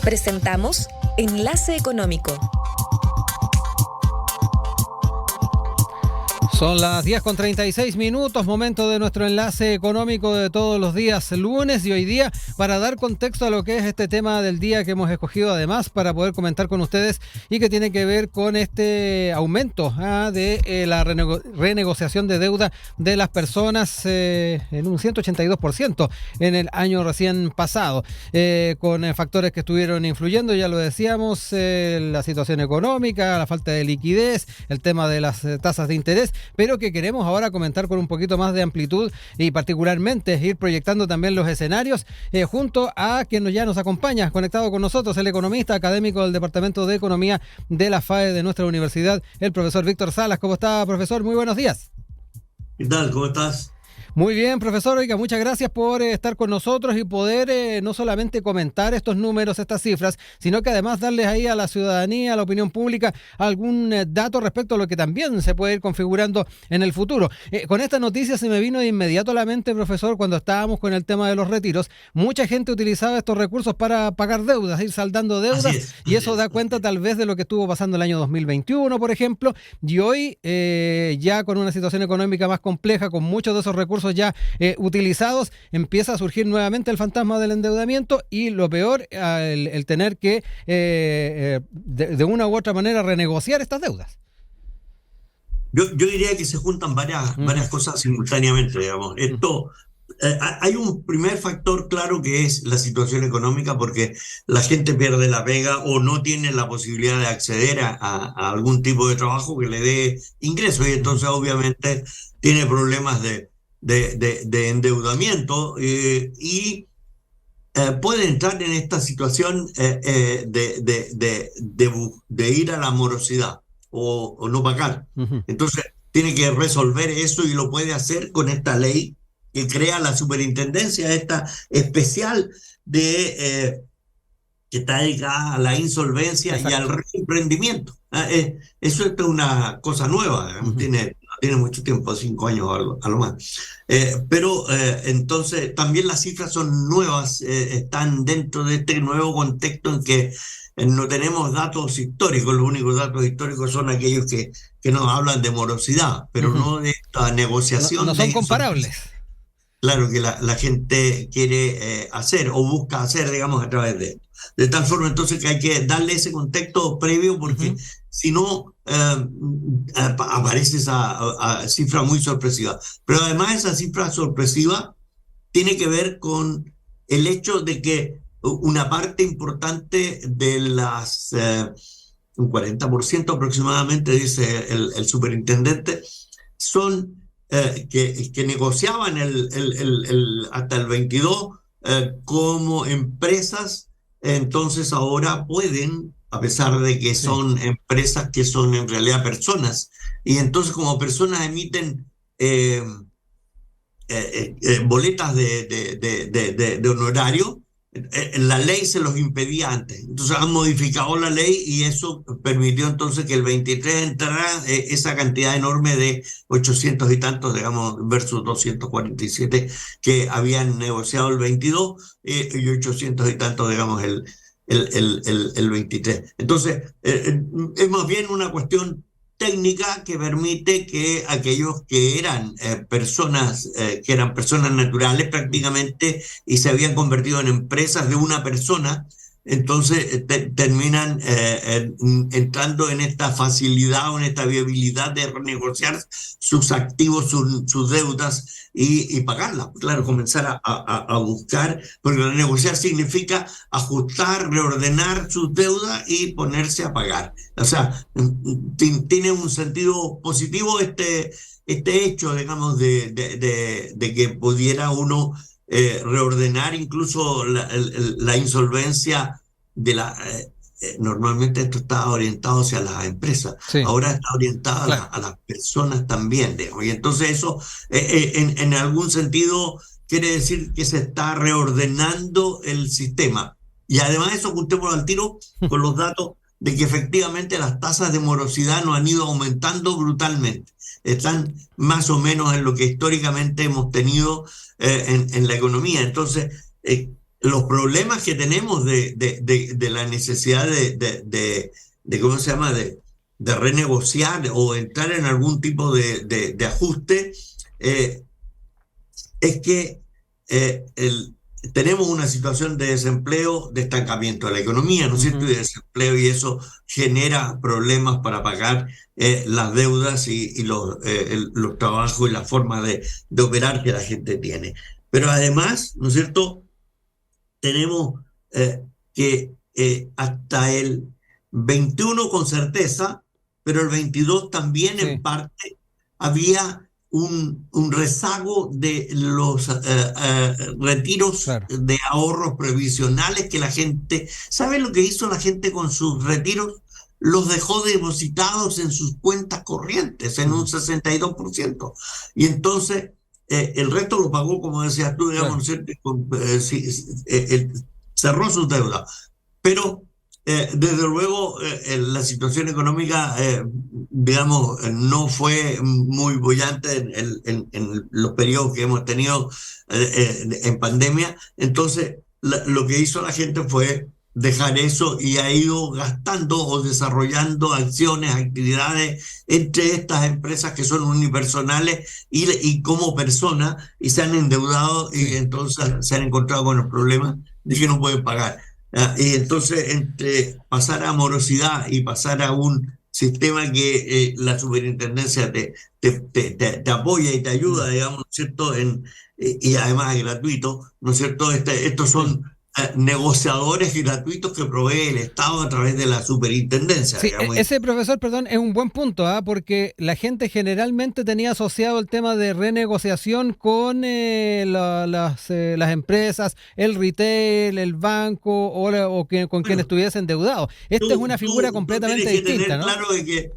Presentamos Enlace Económico. Son las 10:36, momento de nuestro enlace económico de todos los días lunes, y hoy día para dar contexto a lo que es este tema del día que hemos escogido además para poder comentar con ustedes y que tiene que ver con este aumento de la renegociación de deuda de las personas en un 182% en el año recién pasado, con factores que estuvieron influyendo, ya lo decíamos, la situación económica, la falta de liquidez, el tema de las tasas de interés, pero que queremos ahora comentar con un poquito más de amplitud y particularmente ir proyectando también los escenarios junto a quien ya nos acompaña, conectado con nosotros, el economista académico del Departamento de Economía de la FAE de nuestra universidad, el profesor Víctor Salas. ¿Cómo está, profesor? Muy buenos días. ¿Qué tal? ¿Cómo estás? Muy bien, profesor. Oiga, muchas gracias por estar con nosotros y poder no solamente comentar estos números, estas cifras, sino que además darles ahí a la ciudadanía, a la opinión pública, algún dato respecto a lo que también se puede ir configurando en el futuro. Con esta noticia se me vino de inmediato a la mente, profesor, cuando estábamos con el tema de los retiros. Mucha gente utilizaba estos recursos para pagar deudas, ir saldando deudas, y eso da cuenta tal vez de lo que estuvo pasando el año 2021, por ejemplo, y hoy ya con una situación económica más compleja, con muchos de esos recursos ya utilizados, empieza a surgir nuevamente el fantasma del endeudamiento y lo peor, el tener que de una u otra manera renegociar estas deudas. Yo diría que se juntan varias cosas simultáneamente, digamos. Esto, hay un primer factor claro que es la situación económica, porque la gente pierde la pega o no tiene la posibilidad de acceder a algún tipo de trabajo que le dé ingresos, y entonces obviamente tiene problemas de endeudamiento y puede entrar en esta situación de ir a la morosidad o no pagar. Entonces tiene que resolver eso, y lo puede hacer con esta ley que crea la superintendencia esta especial que está dedicada a la insolvencia. Exacto. Y al reemprendimiento. Eso es una cosa nueva, digamos. Tiene mucho tiempo, 5 años a lo más. Pero entonces también las cifras son nuevas, están dentro de este nuevo contexto en que no tenemos datos históricos. Los únicos datos históricos son aquellos que nos hablan de morosidad, pero no de esta negociación. No son comparables. Claro, que la gente quiere hacer o busca hacer, digamos, a través de tal forma entonces que hay que darle ese contexto previo, porque si no aparece esa cifra muy sorpresiva. Pero además esa cifra sorpresiva tiene que ver con el hecho de que una parte importante de las, un 40% aproximadamente, dice el superintendente, son que negociaban hasta el 22 como empresas. Entonces ahora pueden, a pesar de que son empresas que son en realidad personas, y entonces como personas emiten boletas de honorario. La ley se los impedía antes, entonces han modificado la ley y eso permitió entonces que el 23 entrara esa cantidad enorme de 800 y tantos, digamos, versus 247 que habían negociado el 22 y 800 y tantos, digamos, el 23. Entonces es más bien una cuestión técnica que permite que aquellos que eran personas naturales prácticamente y se habían convertido en empresas de una persona, entonces terminan entrando en esta facilidad o en esta viabilidad de renegociar sus activos, sus deudas y pagarlas. Claro, comenzar a buscar, porque renegociar significa ajustar, reordenar sus deudas y ponerse a pagar. O sea, tiene un sentido positivo este hecho, digamos, de que pudiera uno reordenar incluso la insolvencia de la... normalmente esto está orientado hacia las empresas, ahora está orientado a las personas también, digamos. Y entonces eso en algún sentido quiere decir que se está reordenando el sistema. Y además eso juntémoslo al tiro con los datos de que efectivamente las tasas de morosidad no han ido aumentando brutalmente. Están más o menos en lo que históricamente hemos tenido en la economía. Entonces, los problemas que tenemos de la necesidad ¿cómo se llama?, de renegociar o entrar en algún tipo de ajuste, es que tenemos una situación de desempleo, de estancamiento de la economía, ¿no es cierto? Y de desempleo, y eso genera problemas para pagar las deudas y los trabajos y las formas de operar que la gente tiene. Pero además, ¿no es cierto?, tenemos que hasta el 21 con certeza, pero el 22 también en parte había un rezago de los retiros de ahorros previsionales que la gente... ¿Sabe lo que hizo la gente con sus retiros? Los dejó depositados en sus cuentas corrientes en un 62%. Y entonces el resto lo pagó, como decías tú, digamos, cerró sus deudas. Pero desde luego la situación económica, digamos, no fue muy bollante en los periodos que hemos tenido en pandemia. Entonces, lo que hizo la gente fue dejar eso y ha ido gastando o desarrollando acciones, actividades entre estas empresas que son unipersonales y como personas, y se han endeudado y entonces se han encontrado con el problema de que no pueden pagar. Y entonces, entre pasar a morosidad y pasar a un sistema que la superintendencia te apoya y te ayuda, digamos, ¿no es cierto?, y además es gratuito, ¿no es cierto? Estos son negociadores gratuitos que provee el Estado a través de la superintendencia. Sí, digamos. ese, profesor, perdón, es un buen punto, porque la gente generalmente tenía asociado el tema de renegociación con las empresas, el retail, el banco o con quien estuviese endeudado. Esta es una figura completamente distinta, ¿no? Claro de que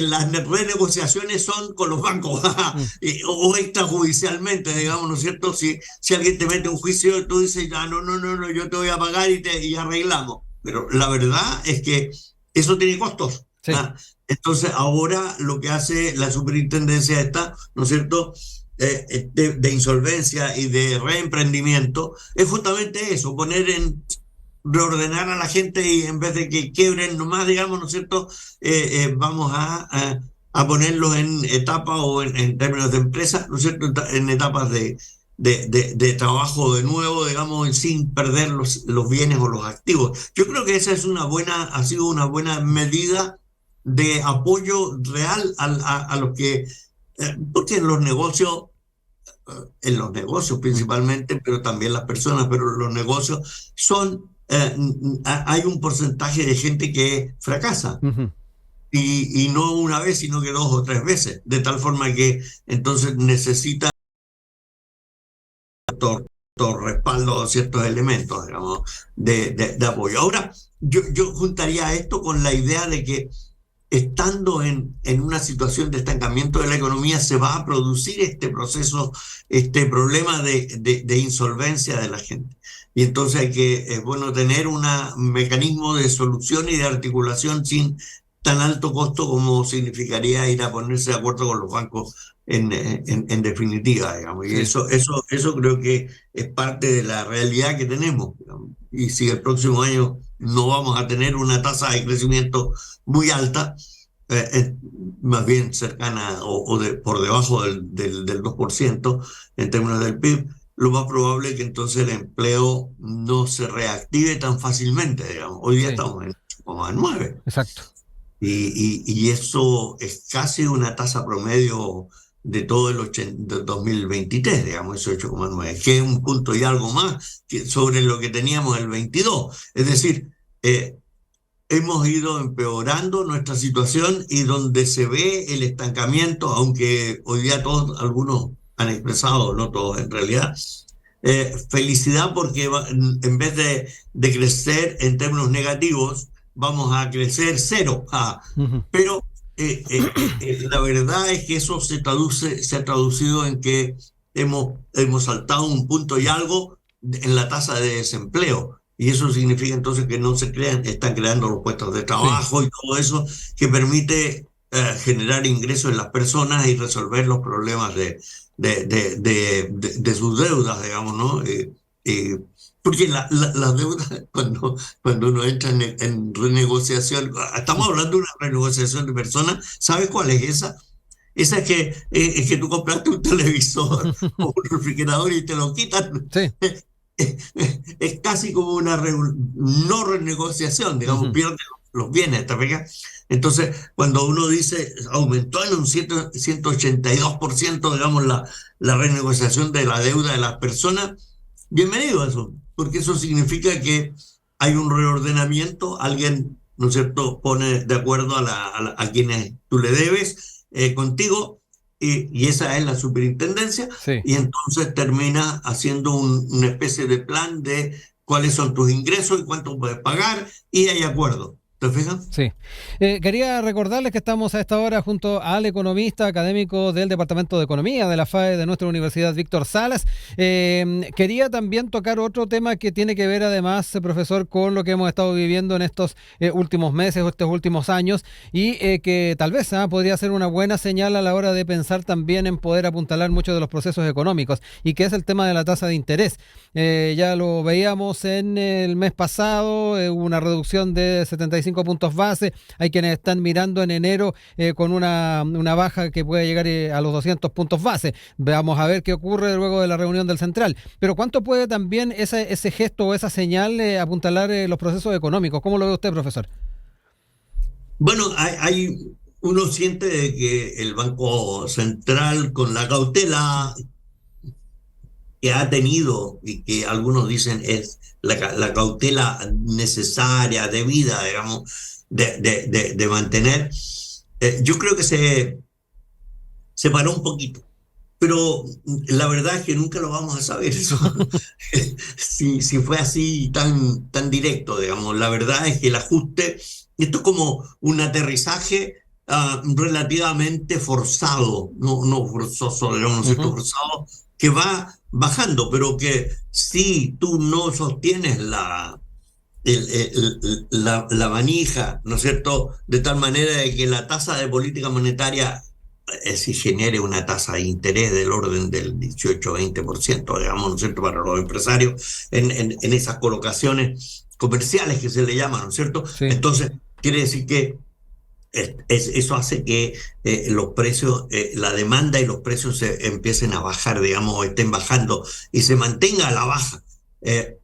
las renegociaciones son con los bancos o extrajudicialmente, digamos, ¿no es cierto? Si alguien te mete un juicio, tú dices, no, yo te voy a pagar y arreglamos. Pero la verdad es que eso tiene costos. Sí. Entonces, ahora lo que hace la superintendencia esta, ¿no es cierto?, de insolvencia y de reemprendimiento, es justamente eso, reordenar a la gente, y en vez de que quiebren nomás, digamos, ¿no es cierto?, vamos a ponerlos en etapas o en términos de empresa, ¿no es cierto?, en etapas de trabajo de nuevo, digamos, sin perder los bienes o los activos. Yo creo que esa ha sido una buena medida de apoyo real a los que, porque en los negocios principalmente, pero también las personas, pero los negocios hay un porcentaje de gente que fracasa. Y no una vez, sino que 2 o 3 veces, de tal forma que entonces necesita todo respaldo, ciertos elementos, digamos, de apoyo. Ahora, yo juntaría esto con la idea de que estando en una situación de estancamiento de la economía, se va a producir este proceso, este problema de insolvencia de la gente. Y entonces es bueno tener un mecanismo de solución y de articulación sin tan alto costo como significaría ir a ponerse de acuerdo con los bancos en definitiva, digamos. Y eso creo que es parte de la realidad que tenemos, digamos. Y si el próximo año no vamos a tener una tasa de crecimiento muy alta, más bien cercana por debajo del 2% en términos del PIB, lo más probable es que entonces el empleo no se reactive tan fácilmente, digamos. Hoy día estamos en 8,9. Exacto. Y eso es casi una tasa promedio de todo el 2023, digamos, ese 8,9, que es un punto y algo más sobre lo que teníamos el 22. Es decir, hemos ido empeorando nuestra situación, y donde se ve el estancamiento, aunque hoy día algunos han expresado, no todos en realidad, felicidad porque en vez de crecer en términos negativos, vamos a crecer 0. Pero la verdad es que eso se ha traducido en que hemos saltado un punto y algo en la tasa de desempleo. Y eso significa entonces que no están creando los puestos de trabajo y todo eso que permite generar ingresos en las personas y resolver los problemas de sus deudas, digamos, ¿no? Porque la deuda, cuando uno entra en renegociación, estamos hablando de una renegociación de personas, ¿sabes cuál es esa? Esa es que tú compraste un televisor o un refrigerador y te lo quitan. Sí. Es casi como una no renegociación, digamos, Ujú. pierde los bienes, ¿te fijas? Entonces, cuando uno dice aumentó en un 182%, digamos, la renegociación de la deuda de las personas, bienvenido a eso, porque eso significa que hay un reordenamiento, alguien, ¿no es cierto?, pone de acuerdo a quienes tú le debes contigo, y esa es la superintendencia, Sí. y entonces termina haciendo una especie de plan de cuáles son tus ingresos y cuánto puedes pagar, y hay acuerdo. ¿Te fijas? Sí. Quería recordarles que estamos a esta hora junto al economista académico del Departamento de Economía de la FAE de nuestra universidad, Víctor Salas. Quería también tocar otro tema que tiene que ver además, profesor, con lo que hemos estado viviendo en estos últimos meses o estos últimos años y que tal vez podría ser una buena señal a la hora de pensar también en poder apuntalar muchos de los procesos económicos y que es el tema de la tasa de interés. Ya lo veíamos en el mes pasado, hubo una reducción de 75 puntos base. Hay quienes están mirando en enero con una baja que puede llegar a los 200 puntos base. Vamos a ver qué ocurre luego de la reunión del Central. Pero ¿cuánto puede también ese gesto o esa señal apuntalar los procesos económicos? ¿Cómo lo ve usted, profesor? Bueno, uno siente de que el Banco Central, con la cautela que ha tenido y que algunos dicen es la cautela necesaria, debida, digamos, de mantener, yo creo que se paró un poquito. Pero la verdad es que nunca lo vamos a saber eso. Si fue así tan directo, digamos. La verdad es que el ajuste, esto es como un aterrizaje relativamente forzado, no forzoso, digamos, ¿no es cierto? Ujú. Forzado, que va bajando, pero que si tú no sostienes la manija, ¿no es cierto? De tal manera de que la tasa de política monetaria si genere una tasa de interés del orden del 18-20%, digamos, ¿no es cierto?, para los empresarios en esas colocaciones comerciales que se le llaman, ¿no es cierto? Sí. Entonces, quiere decir que eso hace que los precios, la demanda y los precios se empiecen a bajar, digamos, o estén bajando y se mantenga a la baja,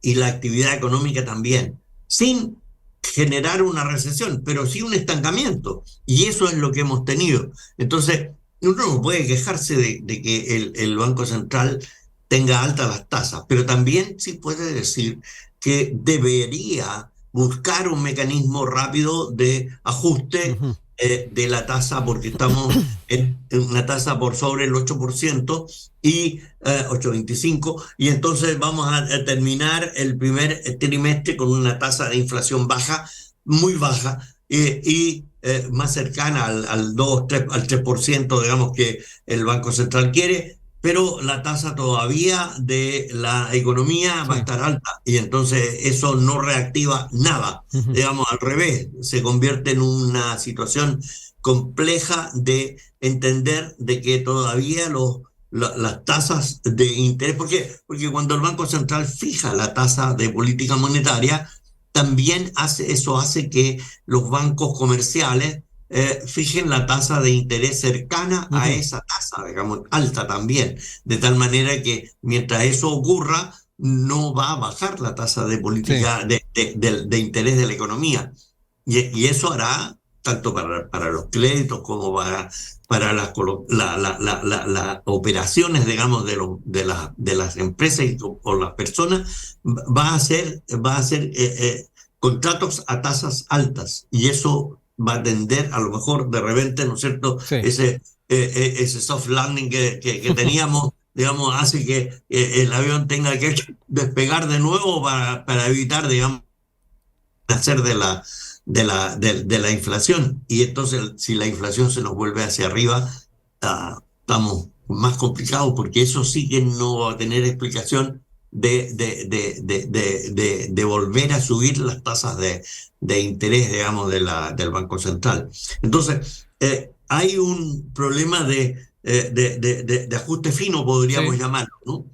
y la actividad económica también, sin generar una recesión, pero sí un estancamiento. Y eso es lo que hemos tenido. Entonces, uno no puede quejarse de que el Banco Central tenga altas las tasas, pero también sí puede decir que debería buscar un mecanismo rápido de ajuste Ujú. de la tasa, porque estamos en una tasa por sobre el 8% y 8,25, y entonces vamos a terminar el primer trimestre con una tasa de inflación baja, muy baja, y más cercana al 2, 3, al 3%, digamos, que el Banco Central quiere, pero la tasa todavía de la economía va a Sí. estar alta y entonces eso no reactiva nada. Ujú. Digamos, al revés, se convierte en una situación compleja de entender de que todavía las tasas de interés, porque cuando el Banco Central fija la tasa de política monetaria, también eso hace que los bancos comerciales fijen la tasa de interés cercana a Ujú. esa tasa, digamos, alta también, de tal manera que mientras eso ocurra, no va a bajar la tasa de Sí. política de interés de la economía. Y eso hará tanto para los créditos como para las operaciones, digamos, de las empresas o las personas, va a ser contratos a tasas altas. Y eso va a tender, a lo mejor, de repente, ¿no es cierto?, Sí. ese soft landing que teníamos, digamos, hace que el avión tenga que despegar de nuevo para evitar, digamos, hacer de la inflación. Y entonces, si la inflación se nos vuelve hacia arriba, estamos más complicados, porque eso sí que no va a tener explicación de volver a subir las tasas de interés, digamos, del Banco Central. Entonces, hay un problema de ajuste fino, Sí. podríamos llamarlo, ¿no?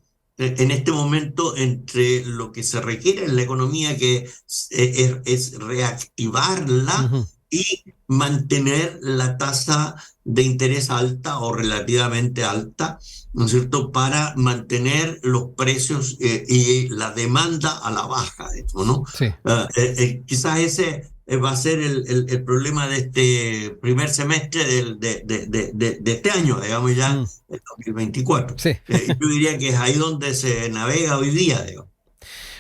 en este momento entre lo que se requiere en la economía, que es reactivarla Ujú. y mantener la tasa de interés alta o relativamente alta, ¿no es cierto?, para mantener los precios y la demanda a la baja, ¿no? Sí. Quizás ese va a ser el problema de este primer semestre de este año, digamos ya Mm, el 2024. sí. Yo diría que es ahí donde se navega hoy día, digamos.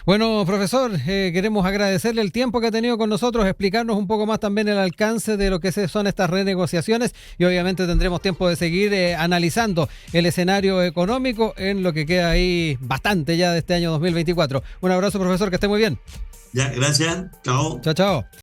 Bueno, profesor, queremos agradecerle el tiempo que ha tenido con nosotros, explicarnos un poco más también el alcance de lo que son estas renegociaciones y obviamente tendremos tiempo de seguir analizando el escenario económico en lo que queda ahí bastante ya de este año 2024. Un abrazo, profesor, que esté muy bien. Ya, gracias, chao. Chao, chao.